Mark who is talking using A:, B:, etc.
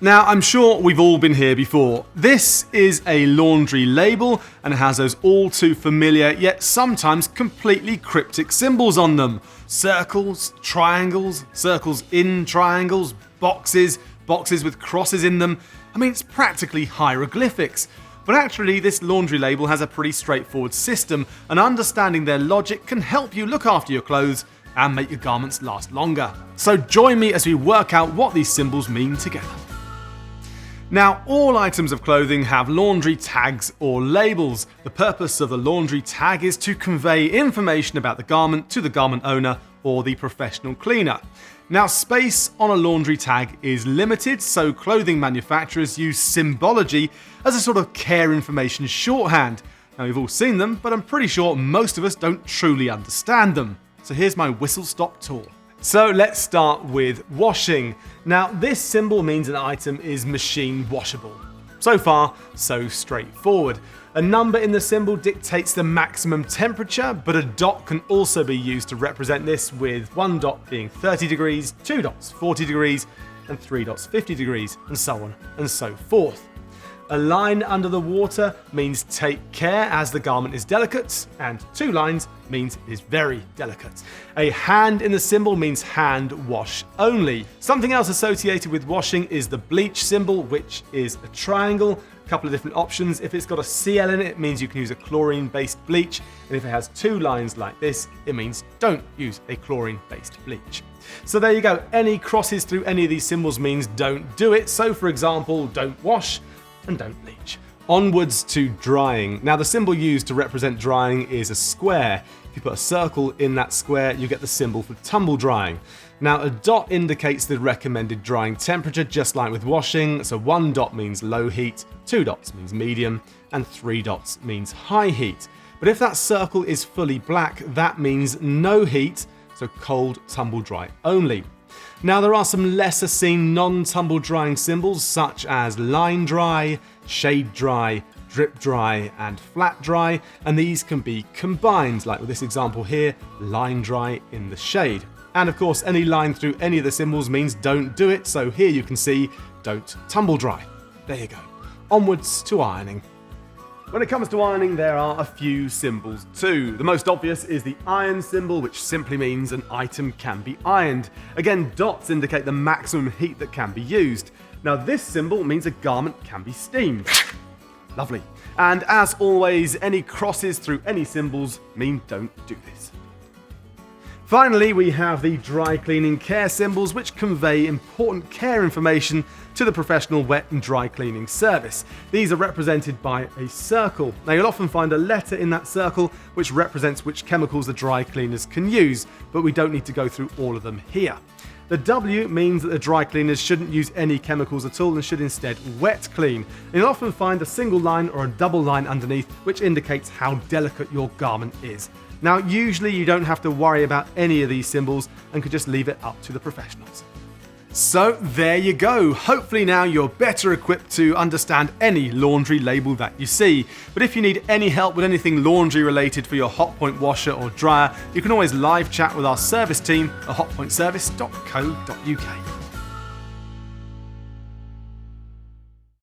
A: Now, I'm sure we've all been here before. This is a laundry label and it has those all too familiar yet sometimes completely cryptic symbols on them. Circles, triangles, circles in triangles, boxes with crosses in them. I mean, it's practically hieroglyphics. But actually, this laundry label has a pretty straightforward system, and understanding their logic can help you look after your clothes and make your garments last longer. So join me as we work out what these symbols mean together. Now, all items of clothing have laundry tags or labels. The purpose of the laundry tag is to convey information about the garment to the garment owner or the professional cleaner. Now, space on a laundry tag is limited, so clothing manufacturers use symbology as a sort of care information shorthand. Now, we've all seen them, but I'm pretty sure most of us don't truly understand them. So here's my whistle-stop tour. So let's start with washing. Now, this symbol means an item is machine washable. So far, so straightforward. A number in the symbol dictates the maximum temperature, but a dot can also be used to represent this, with one dot being 30 degrees, 2 dots 40 degrees, and 3 dots 50 degrees, and so on and so forth. A line under the water means take care as the garment is delicate, and 2 lines means it is very delicate. A hand in the symbol means hand wash only. Something else associated with washing is the bleach symbol, which is a triangle. A couple of different options. If it's got a Cl in it, it means you can use a chlorine-based bleach, and if it has 2 lines like this, it means don't use a chlorine-based bleach. So there you go. Any crosses through any of these symbols means don't do it. So for example, don't wash and don't bleach. Onwards to drying. Now, the symbol used to represent drying is a square. If you put a circle in that square, you get the symbol for tumble drying. Now, a dot indicates the recommended drying temperature, just like with washing. So 1 dot means low heat, 2 dots means medium, and 3 dots means high heat. But if that circle is fully black, that means no heat, so cold tumble dry only. Now, there are some lesser seen non-tumble drying symbols such as line dry, shade dry, drip dry, and flat dry, and these can be combined, like with this example here, line dry in the shade. And of course, any line through any of the symbols means don't do it, so here you can see don't tumble dry. There you go. Onwards to ironing. When it comes to ironing, there are a few symbols too. The most obvious is the iron symbol, which simply means an item can be ironed. Again, dots indicate the maximum heat that can be used. Now, this symbol means a garment can be steamed. Lovely. And as always, any crosses through any symbols mean don't do this. Finally, we have the dry cleaning care symbols, which convey important care information to the professional wet and dry cleaning service. These are represented by a circle. Now, you'll often find a letter in that circle which represents which chemicals the dry cleaners can use, but we don't need to go through all of them here. The W means that the dry cleaners shouldn't use any chemicals at all and should instead wet clean. And you'll often find a single line or a double line underneath, which indicates how delicate your garment is. Now, usually you don't have to worry about any of these symbols and could just leave it up to the professionals. So there you go. Hopefully now you're better equipped to understand any laundry label that you see. But if you need any help with anything laundry related for your Hotpoint washer or dryer, you can always live chat with our service team at hotpointservice.co.uk.